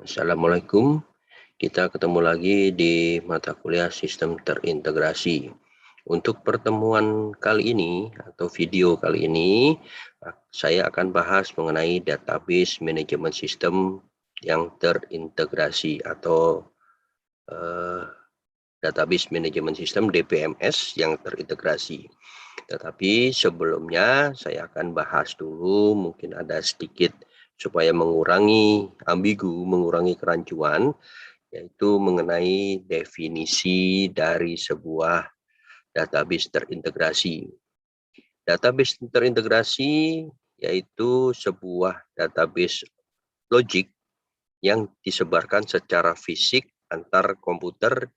Assalamualaikum, kita ketemu lagi di mata kuliah sistem terintegrasi. Untuk pertemuan kali ini atau video kali ini, saya akan bahas mengenai database manajemen sistem yang terintegrasi atau database manajemen sistem DBMS yang terintegrasi. Tetapi sebelumnya saya akan bahas dulu, mungkin ada sedikit supaya mengurangi ambigu, mengurangi kerancuan, yaitu mengenai definisi dari sebuah database terintegrasi. Database terintegrasi yaitu sebuah database logik yang disebarkan secara fisik antar komputer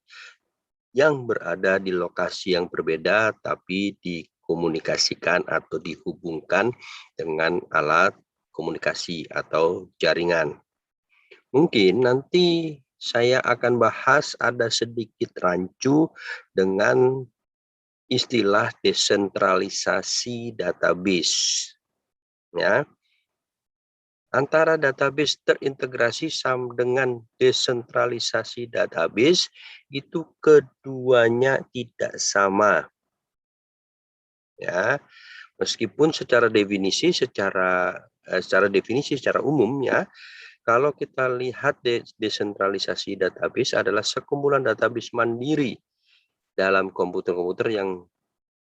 yang berada di lokasi yang berbeda tapi dikomunikasikan atau dihubungkan dengan alat komunikasi atau jaringan. Mungkin nanti saya akan bahas ada sedikit rancu dengan istilah desentralisasi database. Ya. Antara database terintegrasi sama dengan desentralisasi database itu keduanya tidak sama. Ya, meskipun secara definisi secara umum ya, kalau kita lihat desentralisasi database adalah sekumpulan database mandiri dalam komputer-komputer yang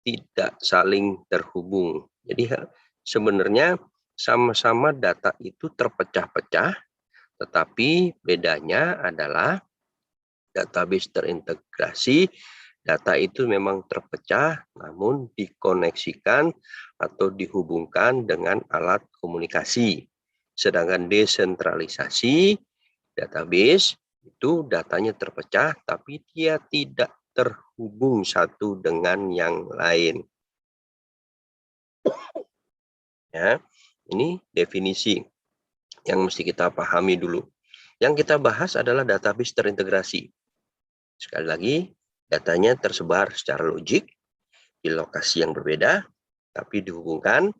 tidak saling terhubung. Jadi sebenarnya sama-sama data itu terpecah-pecah, tetapi bedanya adalah database terintegrasi, data itu memang terpecah, namun dikoneksikan atau dihubungkan dengan alat komunikasi. Sedangkan desentralisasi database itu datanya terpecah, tapi dia tidak terhubung satu dengan yang lain. Ya, ini definisi yang mesti kita pahami dulu. Yang kita bahas adalah database terintegrasi. Sekali lagi, datanya tersebar secara logik di lokasi yang berbeda, tapi dihubungkan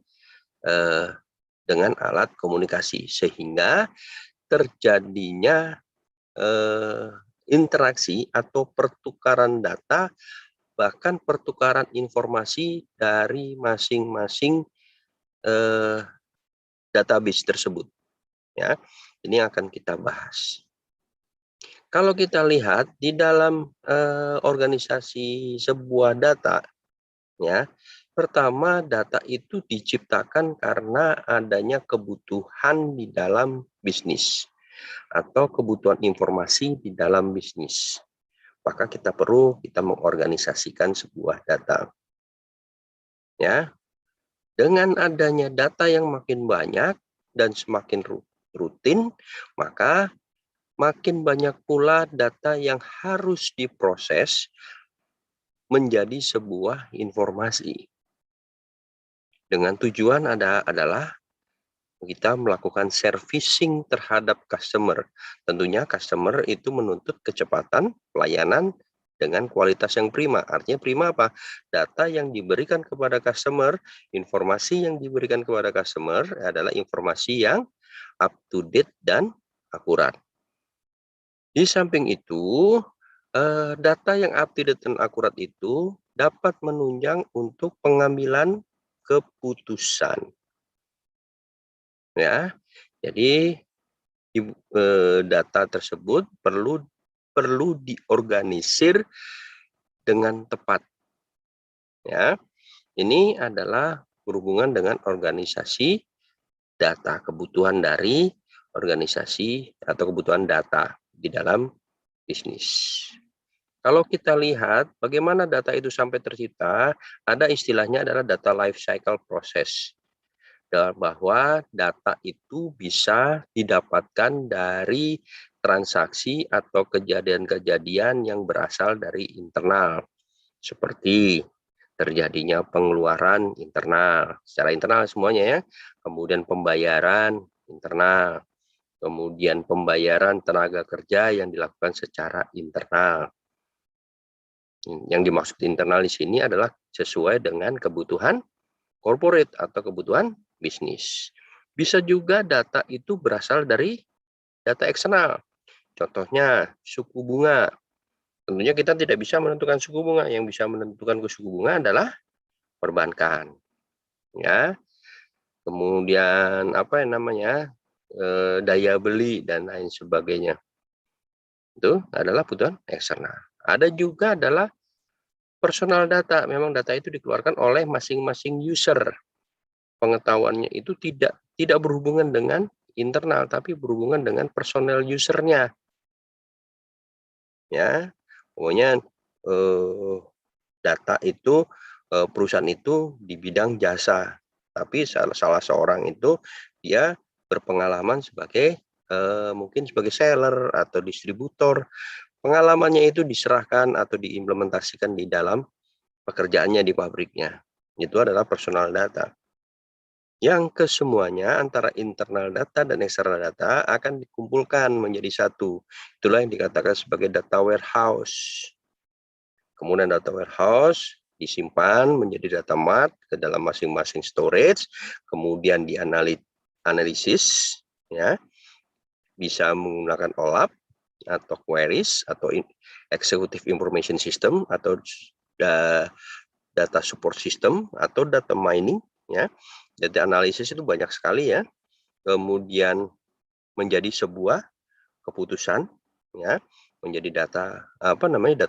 dengan alat komunikasi sehingga terjadinya interaksi atau pertukaran data, bahkan pertukaran informasi dari masing-masing database tersebut. Ya, ini akan kita bahas. Kalau kita lihat di dalam organisasi sebuah data, ya, pertama data itu diciptakan karena adanya kebutuhan di dalam bisnis atau kebutuhan informasi di dalam bisnis. Maka kita mengorganisasikan sebuah data. Ya, dengan adanya data yang makin banyak dan semakin rutin, maka makin banyak pula data yang harus diproses menjadi sebuah informasi. Dengan tujuan adalah kita melakukan servicing terhadap customer. Tentunya customer itu menuntut kecepatan pelayanan dengan kualitas yang prima. Artinya prima apa? Data yang diberikan kepada customer, informasi yang diberikan kepada customer adalah informasi yang up to date dan akurat. Di samping itu, data yang up to date dan akurat itu dapat menunjang untuk pengambilan keputusan. Ya, jadi data tersebut perlu diorganisir dengan tepat. Ya, ini adalah berhubungan dengan organisasi data, kebutuhan dari organisasi atau kebutuhan data di dalam bisnis. Kalau kita lihat bagaimana data itu sampai tercipta, ada istilahnya adalah data life cycle process. Bahwa data itu bisa didapatkan dari transaksi atau kejadian-kejadian yang berasal dari internal. Seperti terjadinya pengeluaran internal, secara internal semuanya ya. Kemudian pembayaran internal. Kemudian pembayaran tenaga kerja yang dilakukan secara internal. Yang dimaksud internal di sini adalah sesuai dengan kebutuhan corporate atau kebutuhan bisnis. Bisa juga data itu berasal dari data eksternal. Contohnya suku bunga. Tentunya kita tidak bisa menentukan suku bunga. Yang bisa menentukan suku bunga adalah perbankan. Ya. Kemudian apa yang namanya? Daya beli dan lain sebagainya. Itu adalah kebutuhan eksternal. Ada juga adalah personal data. Memang data itu dikeluarkan oleh masing-masing user. Pengetahuannya itu tidak berhubungan dengan internal, tapi berhubungan dengan personel usernya. Ya, pokoknya data itu perusahaan itu di bidang jasa, tapi salah seorang itu dia berpengalaman sebagai mungkin sebagai seller atau distributor. Pengalamannya itu diserahkan atau diimplementasikan di dalam pekerjaannya di pabriknya. Itu adalah personal data. Yang kesemuanya antara internal data dan eksternal data akan dikumpulkan menjadi satu. Itulah yang dikatakan sebagai data warehouse. Kemudian data warehouse disimpan menjadi data mart ke dalam masing-masing storage, kemudian dianalisis, ya, bisa menggunakan OLAP atau queries atau executive information system atau data support system atau data mining, ya. Data analisis itu banyak sekali, ya. Kemudian menjadi sebuah keputusan, ya, menjadi data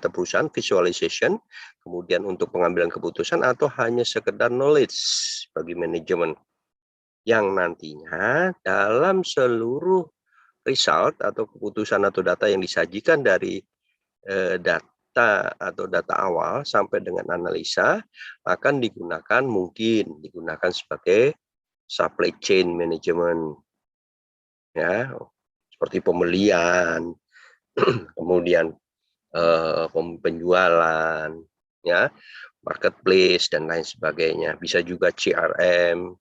perusahaan, visualization, kemudian untuk pengambilan keputusan atau hanya sekedar knowledge bagi manajemen yang nantinya dalam seluruh result atau keputusan atau data yang disajikan dari data atau data awal sampai dengan analisa akan mungkin digunakan sebagai supply chain management, ya, seperti pembelian, kemudian penjualan, ya, marketplace dan lain sebagainya. Bisa juga CRM,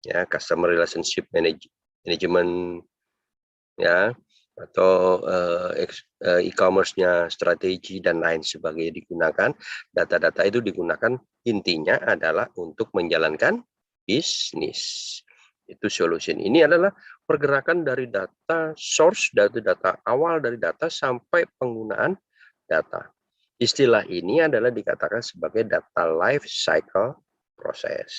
ya, customer relationship management, ya, atau e-commerce-nya, strategi dan lain sebagainya digunakan. Data-data itu digunakan intinya adalah untuk menjalankan bisnis. Itu solution. Ini adalah pergerakan dari data source, dari data awal dari data sampai penggunaan data. Istilah ini adalah dikatakan sebagai data life cycle process.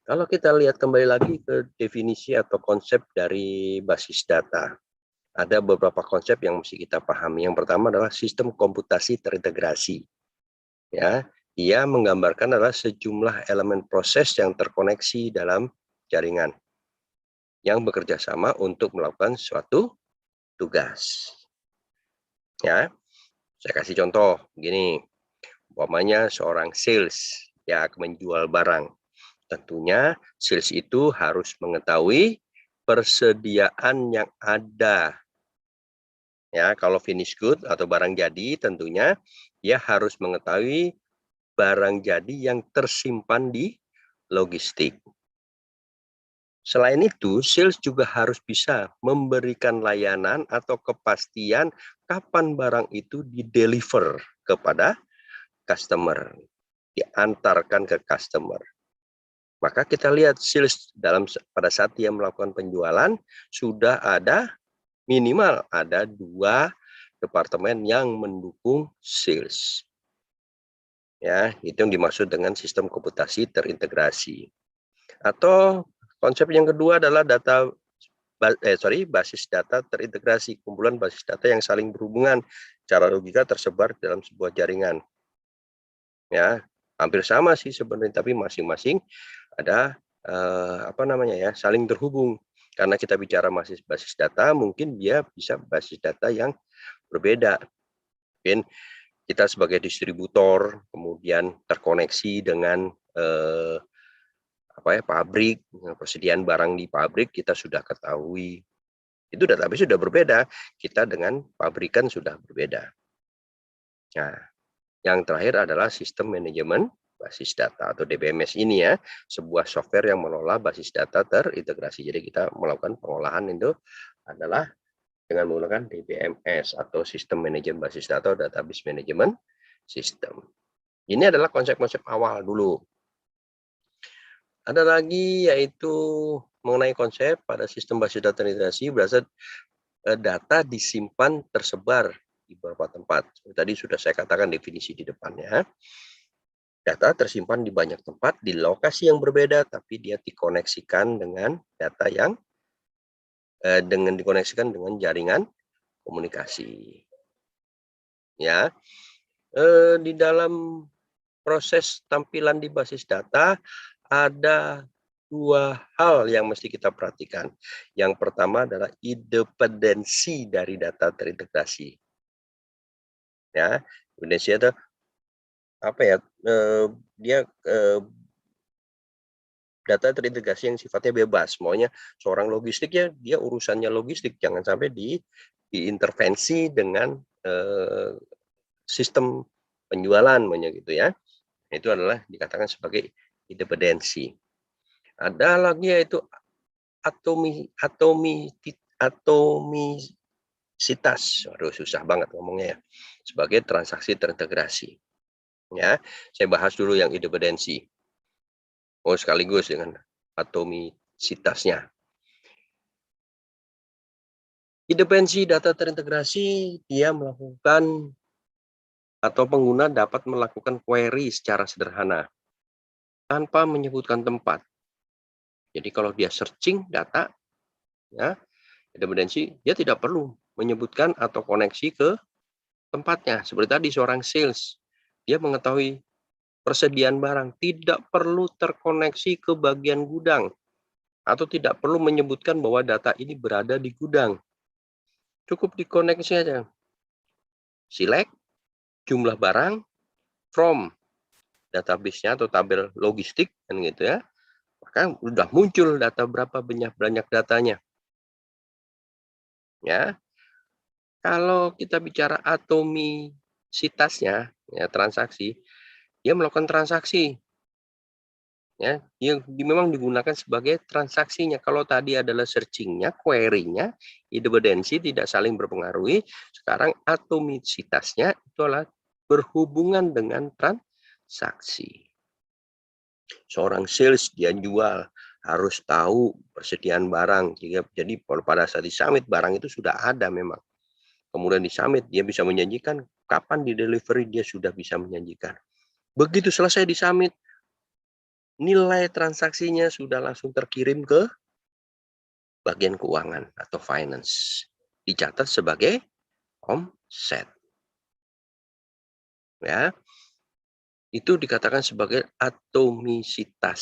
Kalau kita lihat kembali lagi ke definisi atau konsep dari basis data, ada beberapa konsep yang mesti kita pahami. Yang pertama adalah sistem komputasi terintegrasi. Ya, dia menggambarkan adalah sejumlah elemen proses yang terkoneksi dalam jaringan yang bekerja sama untuk melakukan suatu tugas. Ya, saya kasih contoh begini. Umpamanya seorang sales yang menjual barang. Tentunya sales itu harus mengetahui persediaan yang ada. Ya, kalau finish good atau barang jadi, tentunya dia harus mengetahui barang jadi yang tersimpan di logistik. Selain itu, sales juga harus bisa memberikan layanan atau kepastian kapan barang itu di-deliver kepada customer, diantarkan ke customer. Maka kita lihat sales pada saat dia melakukan penjualan sudah ada minimal ada 2 departemen yang mendukung sales. Ya, itu yang dimaksud dengan sistem komputasi terintegrasi. Atau konsep yang kedua adalah basis data terintegrasi, kumpulan basis data yang saling berhubungan secara logika tersebar dalam sebuah jaringan. Ya, hampir sama sih sebenarnya, tapi masing-masing ada saling terhubung. Karena kita bicara basis data, mungkin dia bisa basis data yang berbeda. Mungkin kita sebagai distributor kemudian terkoneksi dengan pabrik, persediaan barang di pabrik kita sudah ketahui. Itu database sudah berbeda, kita dengan pabrikan sudah berbeda. Nah, yang terakhir adalah sistem manajemen basis data atau DBMS ini, ya, sebuah software yang mengelola basis data terintegrasi. Jadi kita melakukan pengolahan itu adalah dengan menggunakan DBMS atau sistem manajemen basis data atau database management system. Ini adalah konsep-konsep awal dulu. Ada lagi yaitu mengenai konsep pada sistem basis data terintegrasi data disimpan tersebar di beberapa tempat. Tadi sudah saya katakan definisi di depannya. Data tersimpan di banyak tempat, di lokasi yang berbeda, tapi dia dikoneksikan dengan data yang dikoneksikan dengan jaringan komunikasi. Ya, di dalam proses tampilan di basis data ada dua hal yang mesti kita perhatikan. Yang pertama adalah independensi dari data terintegrasi. Ya, independensi itu apa ya? Dia data terintegrasi yang sifatnya bebas. Maunya seorang logistik ya dia urusannya logistik, jangan sampai diintervensi dengan sistem penjualan gitu ya. Itu adalah dikatakan sebagai independensi. Ada lagi yaitu atomisitas. Waduh, susah banget ngomongnya ya. Sebagai transaksi terintegrasi. Ya, saya bahas dulu yang independensi. Sekaligus dengan atomisitasnya. Independensi data terintegrasi, dia melakukan atau pengguna dapat melakukan query secara sederhana tanpa menyebutkan tempat. Jadi kalau dia searching data, ya, independensi, dia tidak perlu menyebutkan atau koneksi ke tempatnya. Seperti tadi seorang sales, dia mengetahui persediaan barang, tidak perlu terkoneksi ke bagian gudang atau tidak perlu menyebutkan bahwa data ini berada di gudang. Cukup dikoneksi aja. Select jumlah barang from database-nya atau tabel logistik kan gitu ya. Maka udah muncul data berapa banyak datanya. Ya. Kalau kita bicara atomisitasnya, ya transaksi, dia melakukan transaksi. Ya, yang memang digunakan sebagai transaksinya. Kalau tadi adalah searching-nya, query-nya, independensi tidak saling berpengaruhi. Sekarang atomisitasnya itu adalah berhubungan dengan transaksi. Seorang sales dia jual harus tahu persediaan barang. Jadi pada saat di summit barang itu sudah ada memang. Kemudian di summit dia bisa menjanjikan kapan di delivery dia sudah bisa menjanjikan. Begitu selesai di summit, nilai transaksinya sudah langsung terkirim ke bagian keuangan atau finance. Dicatat sebagai omset. Ya. Itu dikatakan sebagai atomisitas.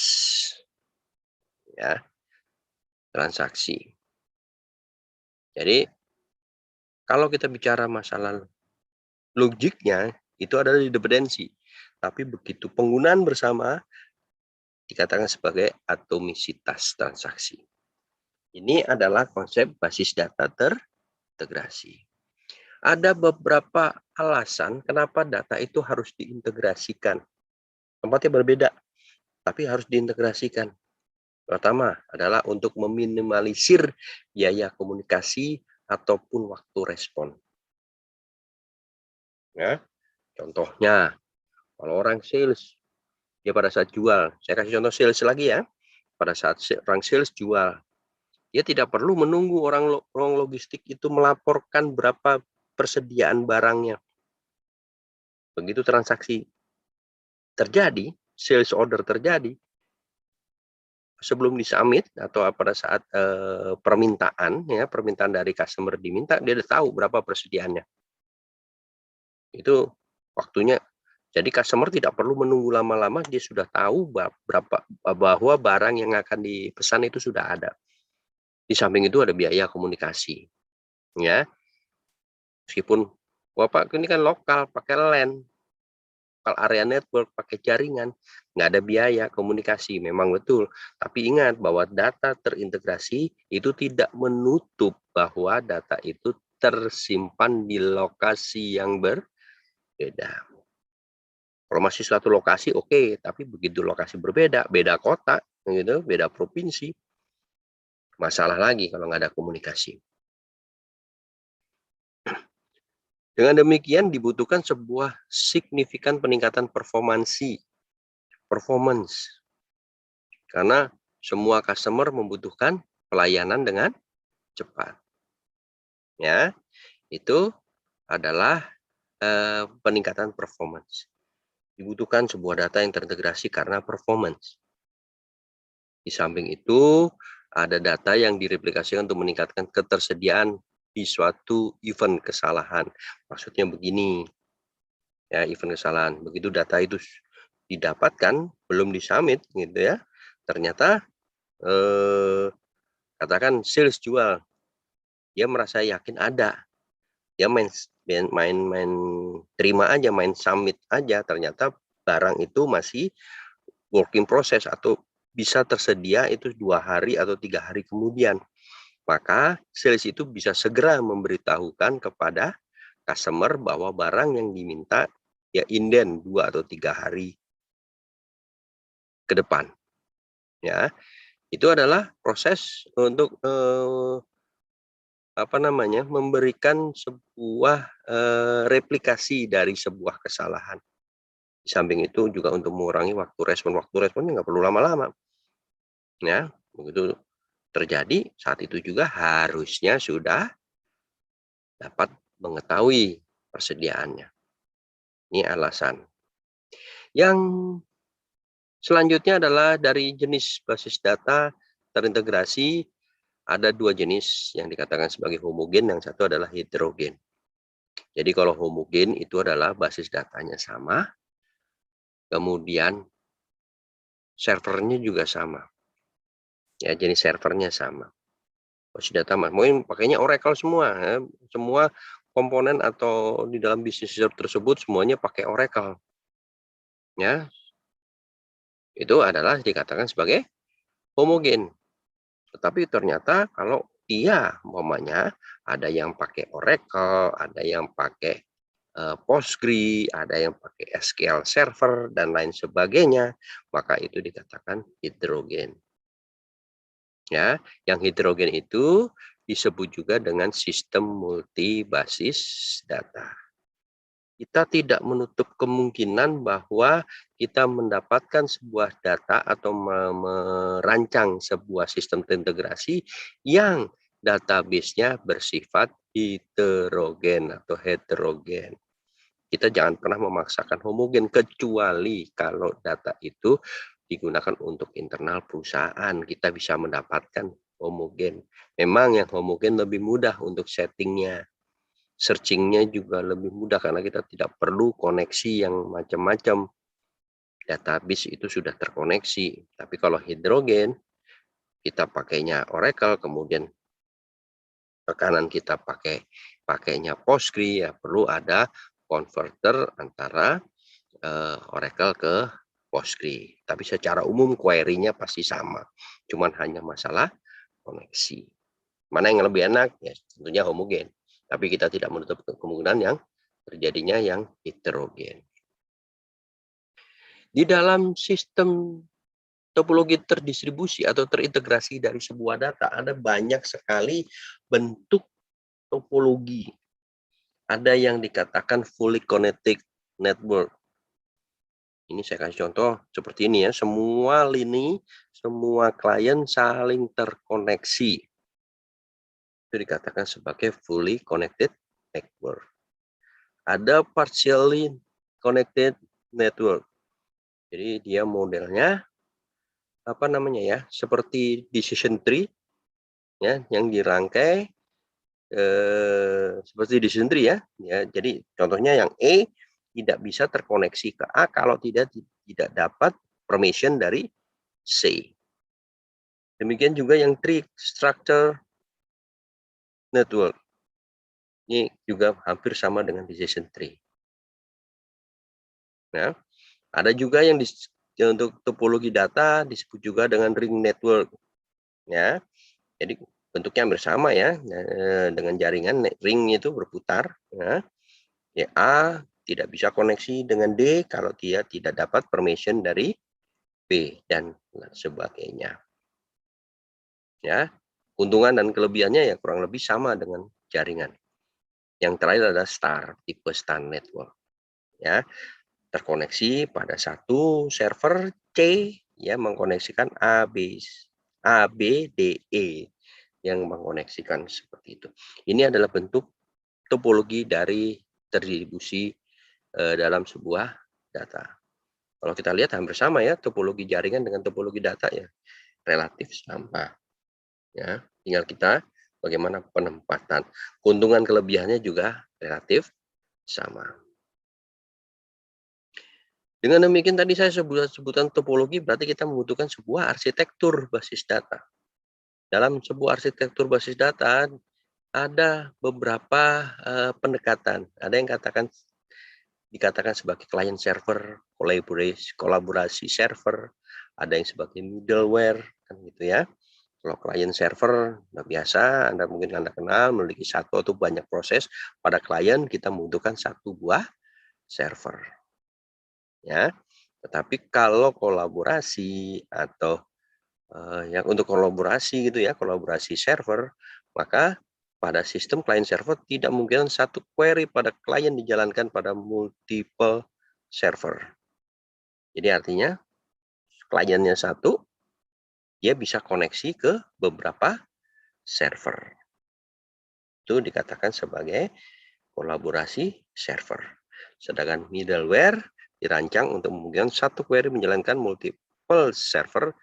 Ya. Transaksi. Jadi kalau kita bicara masalah logiknya itu adalah independensi. Tapi begitu penggunaan bersama dikatakan sebagai atomisitas transaksi. Ini adalah konsep basis data terintegrasi. Ada beberapa alasan kenapa data itu harus diintegrasikan. Tempatnya berbeda, tapi harus diintegrasikan. Pertama adalah untuk meminimalisir biaya komunikasi ataupun waktu respon. Ya, contohnya, kalau orang sales, dia pada saat jual, saya kasih contoh sales lagi ya, pada saat orang sales jual, dia tidak perlu menunggu orang logistik itu melaporkan berapa persediaan barangnya. Begitu transaksi terjadi, sales order terjadi, sebelum disubmit atau pada saat permintaan dari customer diminta, dia udah tahu berapa persediaannya. Itu waktunya. Jadi customer tidak perlu menunggu lama-lama, dia sudah tahu bahwa barang yang akan dipesan itu sudah ada. Di samping itu ada biaya komunikasi. Ya. Meskipun Bapak ini kan lokal pakai LAN, area network pakai jaringan, nggak ada biaya komunikasi, memang betul. Tapi ingat bahwa data terintegrasi itu tidak menutup bahwa data itu tersimpan di lokasi yang berbeda. Kalau masih suatu lokasi oke, tapi begitu lokasi berbeda, beda kota, gitu, beda provinsi, masalah lagi kalau nggak ada komunikasi. Dengan demikian dibutuhkan sebuah signifikan peningkatan performance. Karena semua customer membutuhkan pelayanan dengan cepat. ya. Itu adalah peningkatan performance. Dibutuhkan sebuah data yang terintegrasi karena performance. Di samping itu, ada data yang direplikasikan untuk meningkatkan ketersediaan di suatu event kesalahan. Maksudnya begini, ya, event kesalahan. Begitu data itu didapatkan, belum disubmit gitu ya. Ternyata katakan sales jual, dia merasa yakin ada. Dia main terima aja, main submit aja, ternyata barang itu masih working process atau bisa tersedia itu 2 hari atau 3 hari kemudian. Maka sales itu bisa segera memberitahukan kepada customer bahwa barang yang diminta ya inden 2 atau 3 hari ke depan. Ya, itu adalah proses untuk memberikan sebuah replikasi dari sebuah kesalahan. Di samping itu juga untuk mengurangi waktu responnya nggak perlu lama-lama. Ya, begitu terjadi saat itu juga harusnya sudah dapat mengetahui persediaannya. Ini alasan. Yang selanjutnya adalah dari jenis basis data terintegrasi, ada 2 jenis yang dikatakan sebagai homogen, yang satu adalah heterogen. Jadi kalau homogen itu adalah basis datanya sama, kemudian servernya juga sama. Ya, jenis servernya sama. Basis data mungkin pakainya Oracle semua, ya. Semua komponen atau di dalam bisnis tersebut semuanya pakai Oracle. Ya, itu adalah dikatakan sebagai homogen. Tetapi ternyata kalau dia umpamanya ada yang pakai Oracle, ada yang pakai Postgre, ada yang pakai SQL Server dan lain sebagainya, maka itu dikatakan heterogen. Ya, yang heterogen itu disebut juga dengan sistem multi basis data. Kita tidak menutup kemungkinan bahwa kita mendapatkan sebuah data atau merancang sebuah sistem integrasi yang database-nya bersifat heterogen atau heterogen. Kita jangan pernah memaksakan homogen kecuali kalau data itu digunakan untuk internal perusahaan. Kita bisa mendapatkan homogen. Memang yang homogen lebih mudah untuk settingnya. Searchingnya juga lebih mudah karena kita tidak perlu koneksi yang macam-macam. Database itu sudah terkoneksi. Tapi kalau hidrogen, kita pakainya Oracle, kemudian tekanan kita pakainya Postgre, ya perlu ada converter antara Oracle ke Postgre. Tapi secara umum query-nya pasti sama. Cuman hanya masalah koneksi. Mana yang lebih enak? Ya tentunya homogen. Tapi kita tidak menutup kemungkinan yang terjadinya yang heterogen. Di dalam sistem topologi terdistribusi atau terintegrasi dari sebuah data, ada banyak sekali bentuk topologi. Ada yang dikatakan fully connected network. Ini saya kasih contoh seperti ini ya, semua lini, semua klien saling terkoneksi. Itu dikatakan sebagai fully connected network. Ada partially connected network. Jadi dia modelnya seperti decision tree ya, yang dirangkai seperti decision tree ya. Jadi contohnya yang E tidak bisa terkoneksi ke A kalau tidak dapat permission dari C. Demikian juga yang tree structure network. Ini juga hampir sama dengan decision tree. Nah, ada juga yang untuk topologi data disebut juga dengan ring network. Ya, jadi bentuknya hampir sama ya, dengan jaringan ring itu berputar. Ya, A tidak bisa koneksi dengan D kalau dia tidak dapat permission dari B dan sebagainya. Ya, keuntungan dan kelebihannya ya kurang lebih sama dengan jaringan. Yang terakhir adalah star, tipe star network. Ya, terkoneksi pada satu server C ya, mengkoneksikan A, B, D, E. yang mengkoneksikan seperti itu. Ini adalah bentuk topologi dari terdistribusi dalam sebuah data. Kalau kita lihat hampir sama ya, topologi jaringan dengan topologi data ya relatif sama. Ya, tinggal kita bagaimana penempatan. Keuntungan kelebihannya juga relatif sama. Dengan demikian tadi saya sebutan topologi berarti kita membutuhkan sebuah arsitektur basis data. Dalam sebuah arsitektur basis data ada beberapa pendekatan. Ada yang dikatakan sebagai client server, kolaborasi server, ada yang sebagai middleware, kan gitu ya. Kalau client server biasa, mungkin Anda kenal memiliki satu atau banyak proses. Pada klien kita membutuhkan satu buah server, ya. Tetapi kalau kolaborasi atau yang untuk kolaborasi gitu ya, kolaborasi server, maka pada sistem client server tidak mungkin satu query pada klien dijalankan pada multiple server. Jadi artinya kliennya satu, dia bisa koneksi ke beberapa server. Itu dikatakan sebagai kolaborasi server. Sedangkan middleware dirancang untuk memungkinkan satu query menjalankan multiple server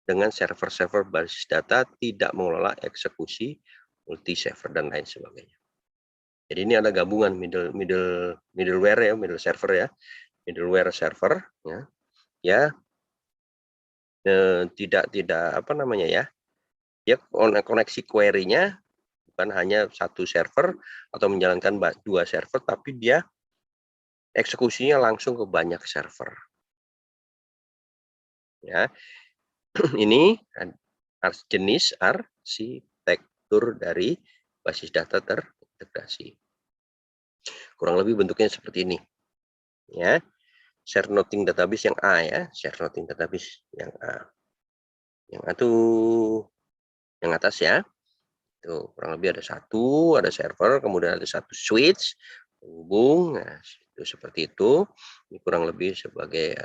dengan server-server basis data tidak mengelola eksekusi multi server dan lain sebagainya. Jadi ini ada gabungan middleware ya, middle server ya, middleware server ya, ya tidak apa namanya ya, ya koneksi query-nya bukan hanya satu server atau menjalankan dua server, tapi dia eksekusinya langsung ke banyak server. Ya, ini jenis arsitektur dari basis data terintegrasi. Kurang lebih bentuknya seperti ini. Ya, share noting database yang A ya, share noting database yang A. Yang A itu yang atas ya. Tuh, kurang lebih ada server, kemudian ada satu switch penghubung. Nah, itu seperti itu. Ini kurang lebih sebagai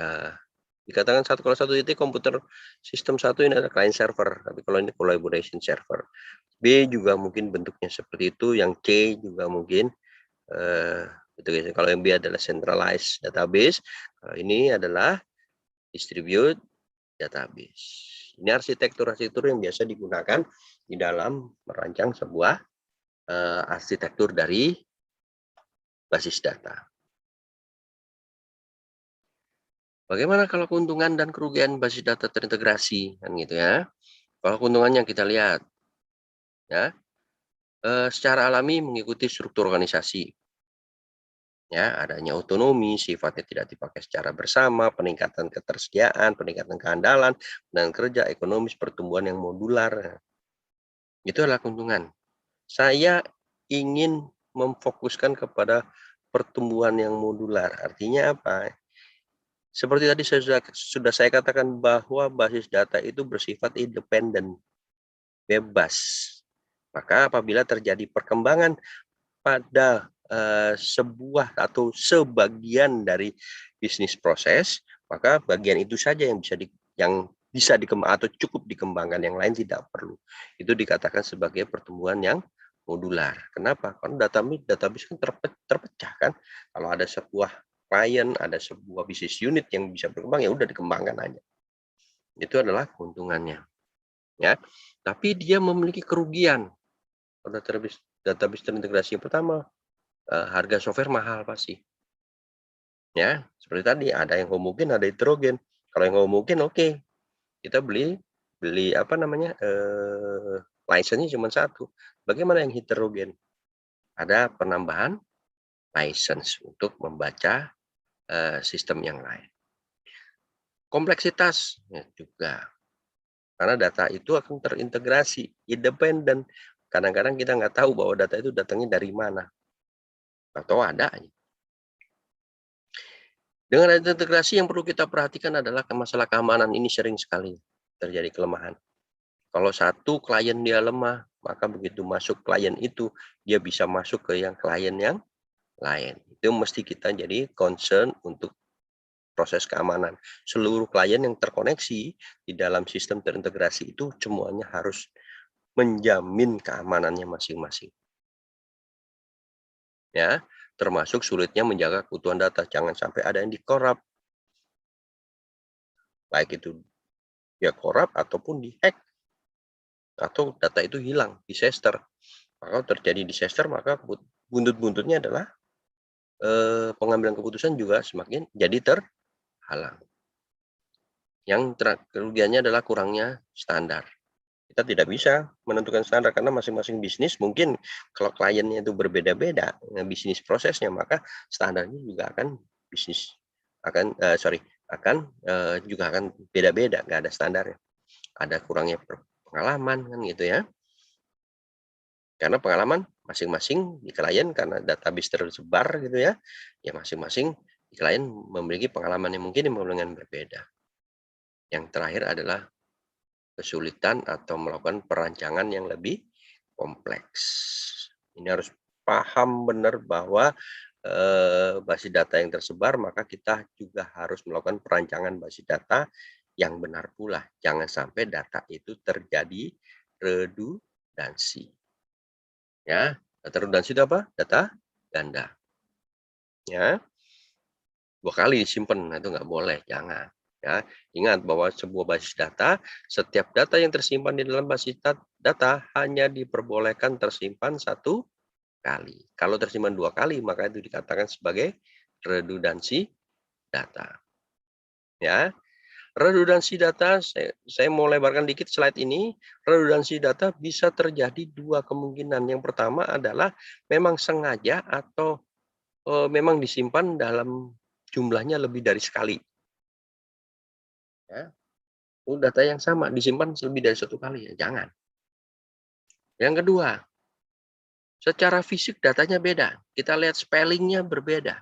dikatakan kalau satu titik komputer sistem satu ini ada client server, tapi kalau ini collaboration server. B juga mungkin bentuknya seperti itu, yang C juga mungkin gitu. Kalau yang B adalah centralized database, kalau ini adalah distribute database. Ini arsitektur yang biasa digunakan di dalam merancang sebuah arsitektur dari basis data. Bagaimana kalau keuntungan dan kerugian basis data terintegrasi, kan gitu ya? Kalau keuntungannya kita lihat, ya, secara alami mengikuti struktur organisasi. Ya, adanya otonomi, sifatnya tidak dipakai secara bersama, peningkatan ketersediaan, peningkatan keandalan, dan kerja ekonomis, pertumbuhan yang modular. Itu adalah keuntungan. Saya ingin memfokuskan kepada pertumbuhan yang modular. Artinya apa? Seperti tadi sudah saya katakan bahwa basis data itu bersifat independen, bebas. Maka apabila terjadi perkembangan pada sebuah atau sebagian dari bisnis proses, maka bagian itu saja yang bisa dikembangkan atau cukup dikembangkan, yang lain tidak perlu. Itu dikatakan sebagai pertumbuhan yang modular. Kenapa? Karena database kan terpecah kan. Kalau ada sebuah klien, ada sebuah bisnis unit yang bisa berkembang, ya udah dikembangkan aja. Itu adalah keuntungannya. Ya, tapi dia memiliki kerugian. Pada database terintegrasi yang pertama, harga software mahal pasti. Ya, seperti tadi ada yang homogen, ada heterogen. Kalau yang homogen oke. Kita beli apa namanya? License-nya cuma satu. Bagaimana yang heterogen? Ada penambahan license untuk membaca sistem yang lain. Kompleksitas ya juga. Karena data itu akan terintegrasi, independen. Kadang-kadang kita nggak tahu bahwa data itu datangnya dari mana. Atau ada. Dengan ada integrasi yang perlu kita perhatikan adalah masalah keamanan. Ini sering sekali terjadi kelemahan. Kalau satu klien dia lemah, maka begitu masuk klien itu, dia bisa masuk ke yang klien yang lain. Itu mesti kita jadi concern untuk proses keamanan. Seluruh klien yang terkoneksi di dalam sistem terintegrasi itu semuanya harus menjamin keamanannya masing-masing. Ya, termasuk sulitnya menjaga keutuhan data, jangan sampai ada yang di-corrupt. Baik itu dia corrupt ataupun di-hack atau data itu hilang, disaster. Maka terjadi disaster, maka buntut-buntutnya adalah pengambilan keputusan juga semakin jadi terhalang. Yang kerugiannya adalah kurangnya standar. Kita tidak bisa menentukan standar karena masing-masing bisnis mungkin kalau kliennya itu berbeda-beda bisnis prosesnya, maka standarnya juga akan bisnis akan juga akan beda-beda, nggak ada standarnya. Ada kurangnya pengalaman kan gitu ya. Karena pengalaman masing-masing di klien karena database tersebar gitu ya, ya masing-masing di klien memiliki pengalaman yang mungkin dengan berbeda. Yang terakhir adalah kesulitan atau melakukan perancangan yang lebih kompleks. Ini harus paham benar bahwa basis data yang tersebar, maka kita juga harus melakukan perancangan basis data yang benar pula. Jangan sampai data itu terjadi redundansi. Ya, data redundansi itu apa? Data ganda. Ya, 2 kali disimpan, itu nggak boleh, jangan. Ya, ingat bahwa sebuah basis data, setiap data yang tersimpan di dalam basis data hanya diperbolehkan tersimpan 1 kali. Kalau tersimpan 2 kali, maka itu dikatakan sebagai redundansi data. Ya, redundansi data, saya mau lebarkan dikit slide ini. Redundansi data bisa terjadi 2 kemungkinan. Yang pertama adalah memang sengaja atau memang disimpan dalam jumlahnya lebih dari sekali. Ya, data yang sama disimpan lebih dari 1 kali, ya jangan. Yang kedua, secara fisik datanya beda. Kita lihat spellingnya berbeda,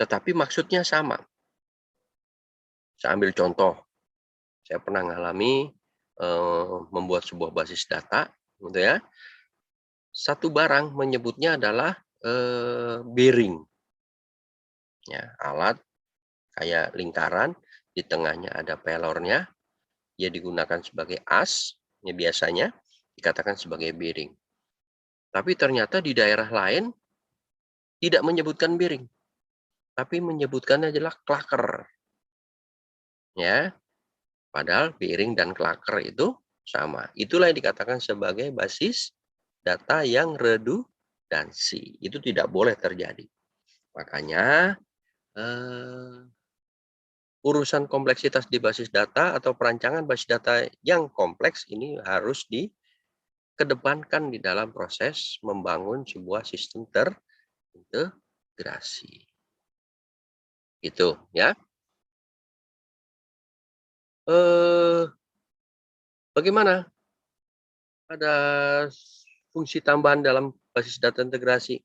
tetapi maksudnya sama. Saya ambil contoh, saya pernah mengalami membuat sebuah basis data, gitu ya. Satu barang menyebutnya adalah bearing, ya, alat kayak lingkaran, di tengahnya ada pelornya, dia digunakan sebagai as, ya biasanya dikatakan sebagai bearing. Tapi ternyata di daerah lain tidak menyebutkan bearing, tapi menyebutkannya adalah klaker. Ya, padahal bearing dan klaker itu sama. Itulah yang dikatakan sebagai basis data yang redundansi. Itu tidak boleh terjadi. Makanya urusan kompleksitas di basis data atau perancangan basis data yang kompleks ini harus dikedepankan di dalam proses membangun sebuah sistem terintegrasi. Gitu ya. Bagaimana? Ada fungsi tambahan dalam basis data integrasi.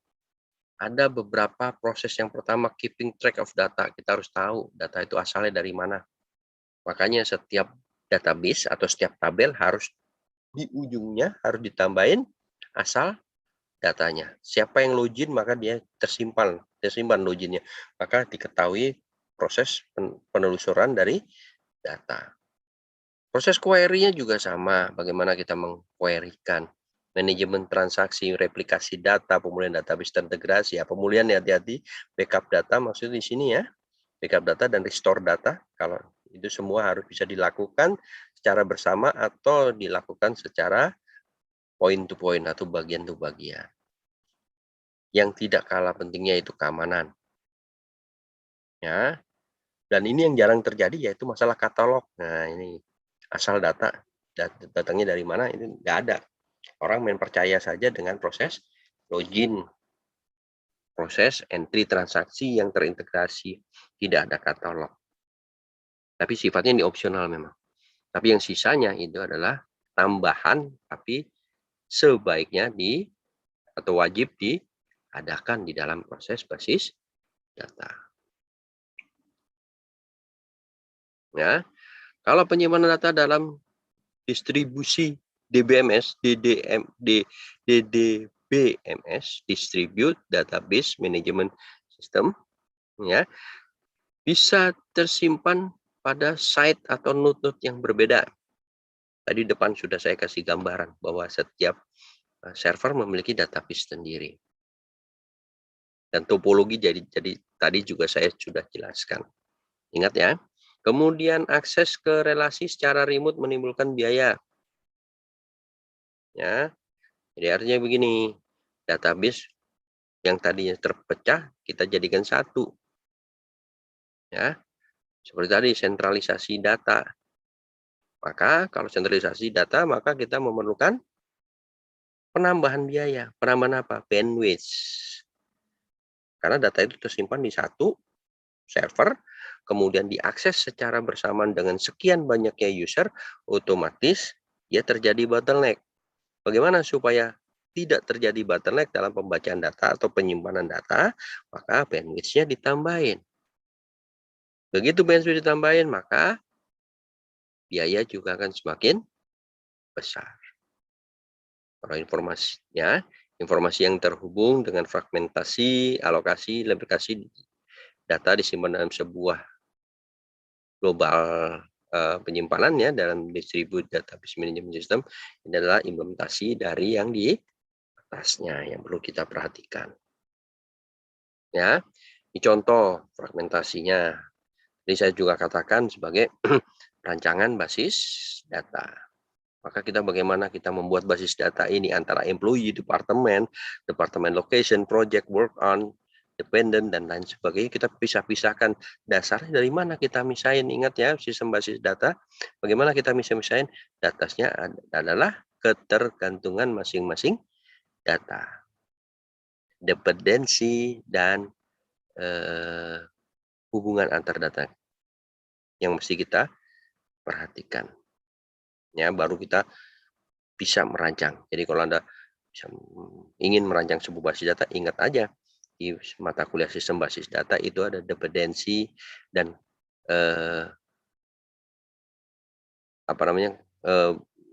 Ada beberapa proses. Yang pertama, keeping track of data. Kita harus tahu data itu asalnya dari mana. Makanya setiap database atau setiap tabel harus di ujungnya harus ditambahin asal datanya. Siapa yang login maka dia tersimpan loginnya. Maka diketahui proses penelusuran dari data. Proses query-nya juga sama, bagaimana kita meng-query-kan. Manajemen transaksi, replikasi data, pemulihan database terintegrasi. Ya, pemulihan hati-hati, backup data maksudnya di sini ya. Backup data dan restore data, kalau itu semua harus bisa dilakukan secara bersama atau dilakukan secara point to point atau bagian to bagian. Yang tidak kalah pentingnya itu keamanan. Ya. Dan ini yang jarang terjadi yaitu masalah katalog. Nah, ini asal datangnya dari mana ini nggak ada. Orang main percaya saja dengan proses login, proses entry transaksi yang terintegrasi, tidak ada katalog. Tapi sifatnya ini opsional memang. Tapi yang sisanya itu adalah tambahan, tapi sebaiknya atau wajib diadakan di dalam proses basis data. Ya, kalau penyimpanan data dalam distribusi DBMS, DDBMS, Distribute Database Management System, ya, bisa tersimpan pada site atau node-node yang berbeda. Tadi depan sudah saya kasih gambaran bahwa setiap server memiliki database sendiri. Dan topologi jadi tadi juga saya sudah jelaskan. Ingat ya. Kemudian akses ke relasi secara remote menimbulkan biaya. Ya. Jadi artinya begini, database yang tadinya terpecah kita jadikan satu. Ya. Seperti tadi sentralisasi data. Maka kalau sentralisasi data maka kita memerlukan penambahan biaya. Penambahan apa? Bandwidth. Karena data itu tersimpan di satu server, kemudian diakses secara bersamaan dengan sekian banyaknya user, otomatis ya terjadi bottleneck. Bagaimana supaya tidak terjadi bottleneck dalam pembacaan data atau penyimpanan data? Maka bandwidth-nya ditambahin. Begitu bandwidth ditambahin, maka biaya juga akan semakin besar. Kalau informasi yang terhubung dengan fragmentasi, alokasi, replikasi data disimpan dalam sebuah global penyimpanan ya dalam distributed database management system, ini adalah implementasi dari yang di atasnya yang perlu kita perhatikan. Ya, ini contoh fragmentasinya. Jadi saya juga katakan sebagai rancangan basis data. Maka bagaimana kita membuat basis data ini antara employee, departemen location, project, work on, dependent, dan lain sebagainya. Kita pisah-pisahkan dasarnya dari mana kita misahin. Ingat ya, sistem basis data. Bagaimana kita misahin? Datasnya adalah ketergantungan masing-masing data. Dependensi dan hubungan antar data yang mesti kita perhatikan. Ya, baru kita bisa merancang. Jadi kalau Anda ingin merancang sebuah basis data, ingat aja di mata kuliah sistem basis data itu ada dependensi dan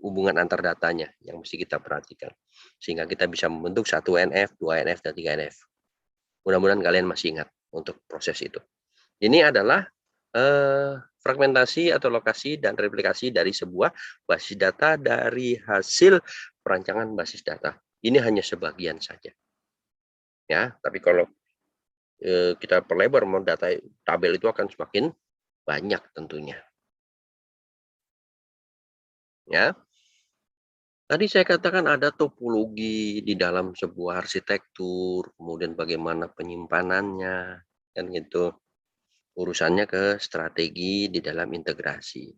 hubungan antar datanya yang mesti kita perhatikan. Sehingga kita bisa membentuk 1NF, 2NF, dan 3NF. Mudah-mudahan kalian masih ingat untuk proses itu. Ini adalah fragmentasi atau lokasi dan replikasi dari sebuah basis data dari hasil perancangan basis data. Ini hanya sebagian saja. Ya, tapi kalau kita perlebar data tabel itu akan semakin banyak tentunya. Ya. Tadi saya katakan ada topologi di dalam sebuah arsitektur, kemudian bagaimana penyimpanannya, kan gitu. Urusannya ke strategi di dalam integrasi.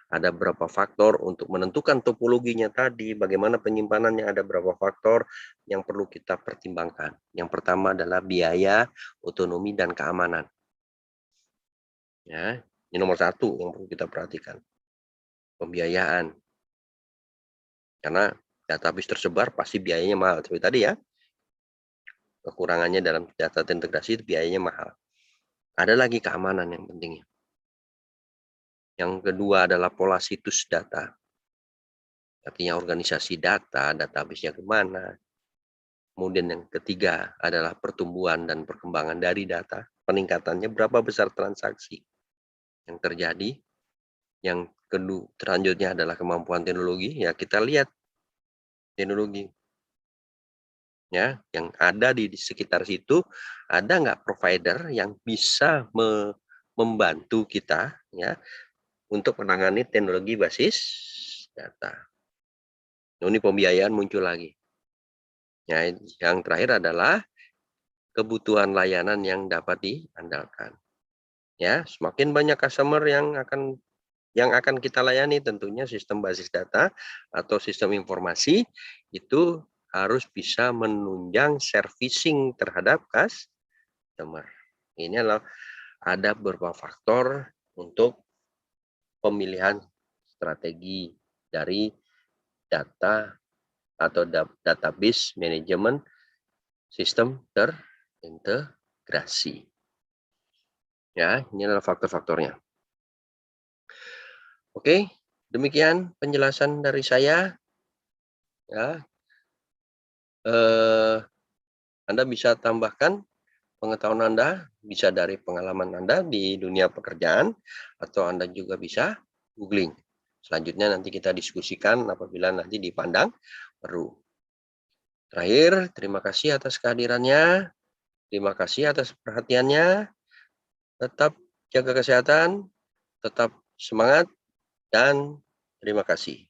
Ada berapa faktor untuk menentukan topologinya tadi, bagaimana penyimpanannya, ada berapa faktor yang perlu kita pertimbangkan. Yang pertama adalah biaya, otonomi, dan keamanan. Ya, ini nomor satu yang perlu kita perhatikan. Pembiayaan. Karena database tersebar pasti biayanya mahal. Seperti tadi ya, kekurangannya dalam data integrasi itu biayanya mahal. Ada lagi keamanan yang pentingnya. Yang kedua adalah pola situs data. Artinya organisasi data, database-nya kemana. Kemudian yang ketiga adalah pertumbuhan dan perkembangan dari data. Peningkatannya berapa besar transaksi yang terjadi. Yang kedua, selanjutnya adalah kemampuan teknologi. Ya, kita lihat teknologi. Ya, yang ada di sekitar situ, ada nggak provider yang bisa membantu kita ya untuk menangani teknologi basis data. Ini pembiayaan muncul lagi. Ya, yang terakhir adalah kebutuhan layanan yang dapat diandalkan. Ya, semakin banyak customer yang akan kita layani, tentunya sistem basis data atau sistem informasi itu harus bisa menunjang servicing terhadap customer. Ini adalah ada beberapa faktor untuk pemilihan strategi dari data atau database manajemen sistem terintegrasi. Ya, ini adalah faktor-faktornya. Oke, demikian penjelasan dari saya. Ya, Anda bisa tambahkan pengetahuan Anda, bisa dari pengalaman Anda di dunia pekerjaan, atau Anda juga bisa googling. Selanjutnya nanti kita diskusikan apabila nanti dipandang perlu. Terakhir, terima kasih atas kehadirannya. Terima kasih atas perhatiannya. Tetap jaga kesehatan, tetap semangat, dan terima kasih.